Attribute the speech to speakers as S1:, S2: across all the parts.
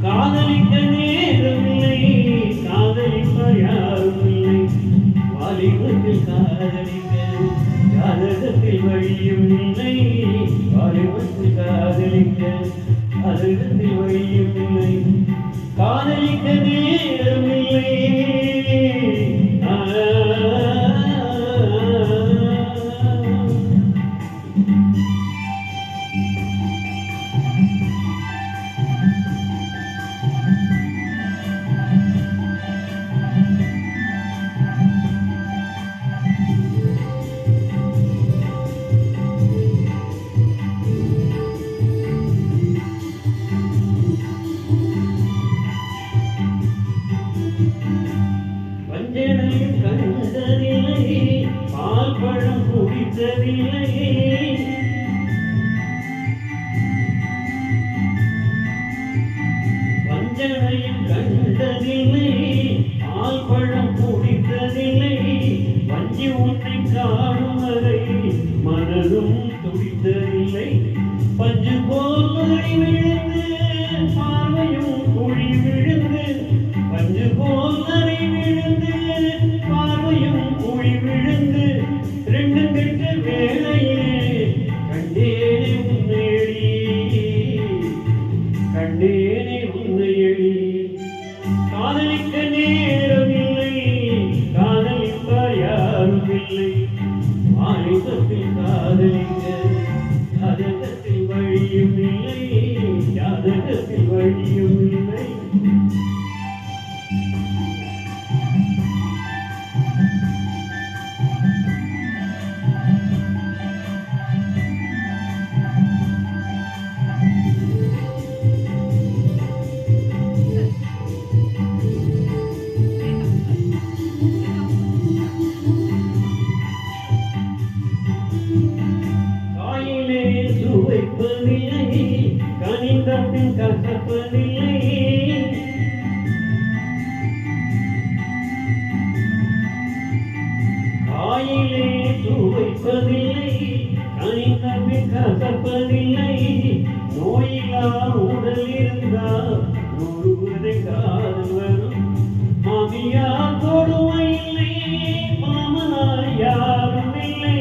S1: காதலிக்க நேரமில்லை, காதலிப்பார் யாரும் இல்லை. வாலிபத்தில் காதலிக்க ஜாதகத்தில் வழியும் இல்லை. வாலிபத்தில் காதலிக்க ஜாதகத்தில் வழியும் இல்லை. காதலிக்க நேரமில்லை. வஞ்சனையும் கண்டதில்லை, பால் பழம் குடித்ததில்லை. வஞ்சனையும் கண்டதில்லை, பால் பழம் குடித்ததில்லை. வஞ்சி ஒன்றை காணும் வரை மனதும் துடித்ததில்லை. பஞ்சு போல் விழுந்து பார்வையும் குழி விழுந்து, பஞ்சு போல் விழுந்து பார்வையும் குழி விழுந்து, ரெண்டு கெட்ட வேளையிலே கண்டேனே உன்னையடி, கண்டேனே உன்னையடி. காதலிக்க நேரமில்லை, காதலிப்பார் யாரும் இல்லை. வாலிபத்தில் காதலிக்க ஜாதகத்தில் வழியும் இல்லை. ஜாதகத்தில் வழியும் இல்லை. காயிலே சுவைப்பதில்லை, கனிந்த பின் கசப்பதில்லை. காயிலே சுவைப்பதில்லை, கனிந்த பின் கசப்பதில்லை. நோயிலா உடல் இருந்தால் முழுவதை காதல் வரும். மாமியார் கொடுமை இல்லை, மாமனார் யாரும் இல்லை.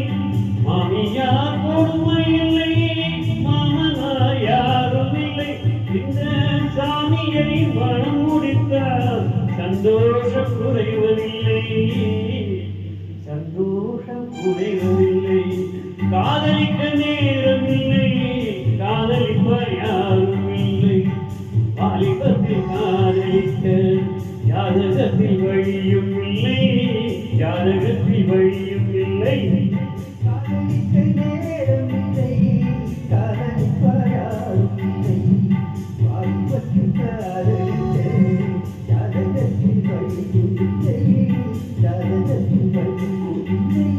S1: மாமியார் கொடுமை இல்லை, மாமனார் யாரும் இல்லை. இந்த சாமியை மனம் முடித்தால் சந்தோஷம் குறைவதில்லை, சந்தோஷம் குறைவதில்லை. காதலிக்க நேரமில்லை, காதலிப்பார் யாரும் இல்லை. வாலிபத்தில் காதலிக்க ஜாதகத்தில் வழியும் இல்லை. ஜாதகத்தில் வழியும் இல்லை.
S2: காதலிக்க நேரமில்லை, காதலிப்பார் யாரும் இல்லை. வாலிபத்தில் காதலிக்க ஜாதகத்தில் வழியும் இல்லை. ஜாதகத்தில் வழியும் இல்லை.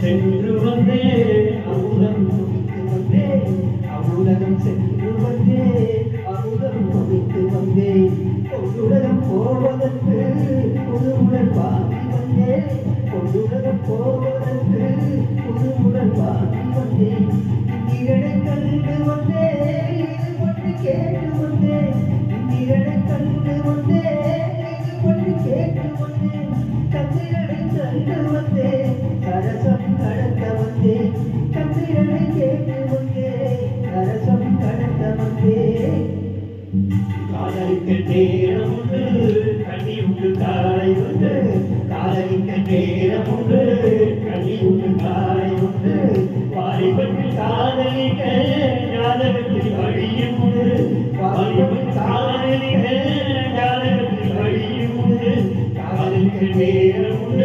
S1: சென்று வந்தேன்,
S2: அமுதம் குடித்து வந்தேன். அமுதம் சென்று வந்தேன், அமுதம் குடித்து வந்தேன். பொன்னுலகம் போவதற்கு புதுமுடன் வாங்கி வந்தேன். பொன்னுலகம் போவதற்கு புதுமுடன் வாங்கி வந்தேன். இந்திரனை கண்டு வந்தேன், இது பற்றி கேட்டு வந்தேன். இந்திரனை கண்டு வந்தேன், இது பற்றி கேட்டு வந்தேன். சந்திரனை கண்டு வந்தேன், அரசம் கடத்த வந்தேன். சந்திரனை கேட்டு வந்தேன், அரசம் கடத்த வந்தேன்.
S1: காதலிக்க நேரம் உண்டு, கண்ணி உண்டு காலை உண்டு. காதலிக்க நேரம் உண்டு, கண்ணி உண்டு காலை உண்டு. வாலிபத்தில் காதலிக்க ஜாதகத்தில் வழியும் உண்டு. வாலிபத்தில் காதலிக்க ஜாதகத்தில் வழியும் உண்டு. காதலிக்க நேரம் உண்டு.